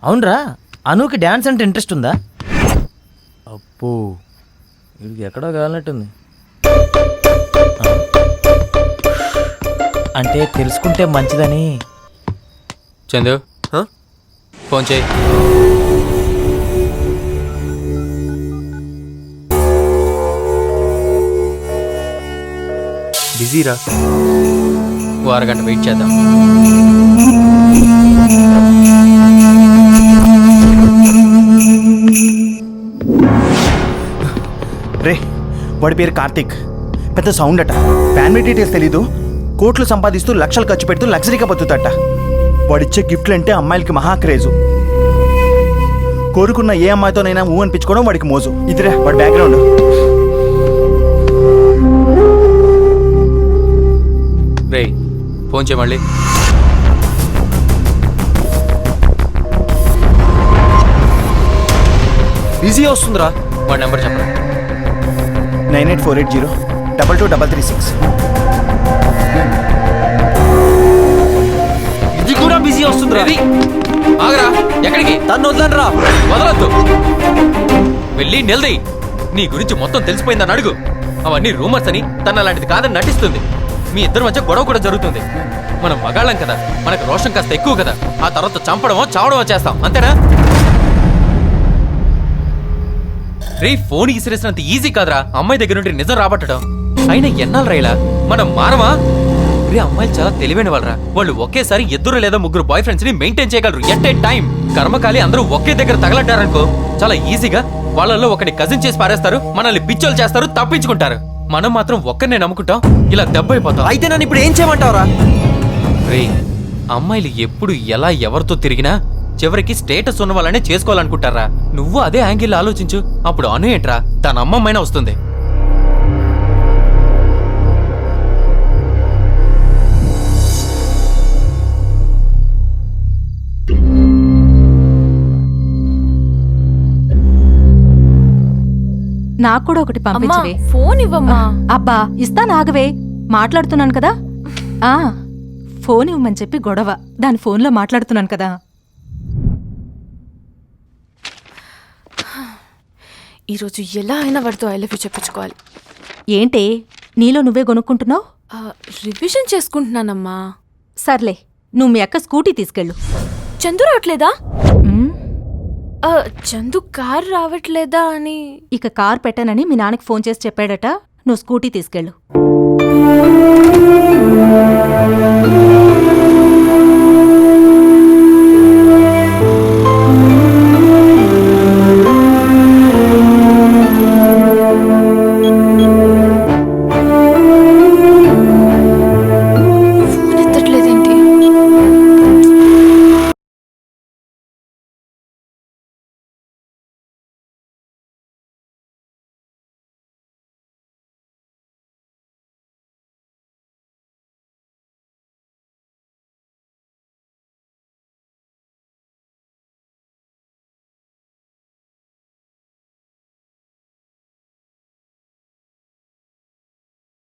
అవునరా, అనుకి డ్యాన్స్ అంటే ఇంట్రెస్ట్ ఉందా? అప్పు వీడికి ఎక్కడో కావాలన్నట్టుంది. అంటే తెలుసుకుంటే మంచిదని. చందు ఫోన్ చేయి. బిజీరా, ఓ అరగంట వెయిట్ చేద్దాం. రే, వాడి పేరు కార్తీక్, పెద్ద సౌండ్ అట. ఫ్యామిలీ డీటెయిల్స్ తెలీదు. కోట్లు సంపాదిస్తూ లక్షలు ఖర్చు పెడుతూ లగ్జరీగా బతుకుతాట. వాడిచ్చే గిఫ్ట్లు అంటే అమ్మాయిలకి మహా క్రేజు. కోరుకున్న ఏ అమ్మాయితోనైనా ఊ అనిపించుకోవడం వాడికి మోజు. ఇదిరా వాడి బ్యాక్గ్రౌండ్. రే ఫోన్ చేయి మళ్ళీ. బిజీ వస్తుందిరా. వాడి నెంబర్ చెప్పరా. 9848022336. ఇది కూడా బిజీ వస్తుందిరా. ఆగరా, ఎక్కడికి? తను వదలరా. వదలొద్దు. వెళ్ళి నిలదీ. నీ గురించి మొత్తం తెలిసిపోయిందని అడుగు. అవన్నీ రూమర్స్ అని, తన అలాంటిది కాదని నటిస్తుంది. మీ ఇద్దరి మధ్య గొడవ కూడా జరుగుతుంది. మనం మగాళ్ళం కదా, మనకు రోషం కాస్త ఎక్కువ కదా. ఆ తర్వాత చంపడమో చావడమో చేస్తాం, అంతేనా? రే, ఫోన్ ఇసిరేసినంత ఈజీ కాదురా అమ్మాయి దగ్గర నుండి నిజం రాబట్టడం. అయినా ఎన్నాళ్ళు రైలా, మనం మారమా? రే, అమ్మాయిలు చాలా తెలివైన వాళ్ళరా. వాళ్ళు ఒకేసారి ఇద్దరు లేదా ముగ్గురు బాయ్ ఫ్రెండ్స్ ని మెయింటైన్ చేయగలరు ఎట్ ఏ టైం. కర్మకాలి అందరూ ఒకే దగ్గర తగలడ్డారనుకో, చాలా ఈజీగా వాళ్ళల్లో ఒకటి కజిన్ చేసి పారేస్తారు, మనల్ని పిచ్చోలు చేస్తారు, తప్పించుకుంటారు. మనం మాత్రం ఒక్కరినే నమ్ముకుంటాం, ఇలా దెబ్బ అయిపోతాం. అయితే నన్ను ఇప్పుడు ఏం చేయమంటావురా? రే, అమ్మాయిలు ఎప్పుడు ఎలా ఎవరితో తిరిగినా చివరికి స్టేటస్ ఉన్న వాళ్ళనే చేసుకోవాలనుకుంటారా. నువ్వు అదే యాంగిల్ ఆలోచించు. అప్పుడు అను ఏంట్రా, తన అమ్మమ్మైనా వస్తుంది. నాకు కూడా ఒకటి పంపించవే. ఫోన్ ఇవ్వమ్మా. అబ్బా ఇస్తా, నాగవే, మాట్లాడుతున్నాను కదా. ఆ ఫోన్ ఇవ్వమని చెప్పి గొడవ, దాని ఫోన్లో మాట్లాడుతున్నాను కదా. ఈరోజు ఎలా అయినా వాడితో ఐ లవ్ యూ చెప్పించుకోవాలి. ఏంటే నీలో నువ్వే కొనుక్కుంటున్నావు? రివిజన్ చేసుకుంటున్నానమ్మా. సర్లే, నువ్వు మీ అక్క స్కూటీ తీసుకెళ్ళు. చందు రావట్లేదా? ఉమ్, చందు కార్ రావట్లేదా అని. ఇక కార్ పెట్టానని మీ నాన్నకి ఫోన్ చేసి చెప్పాడట. నువ్వు స్కూటీ తీసుకెళ్ళు.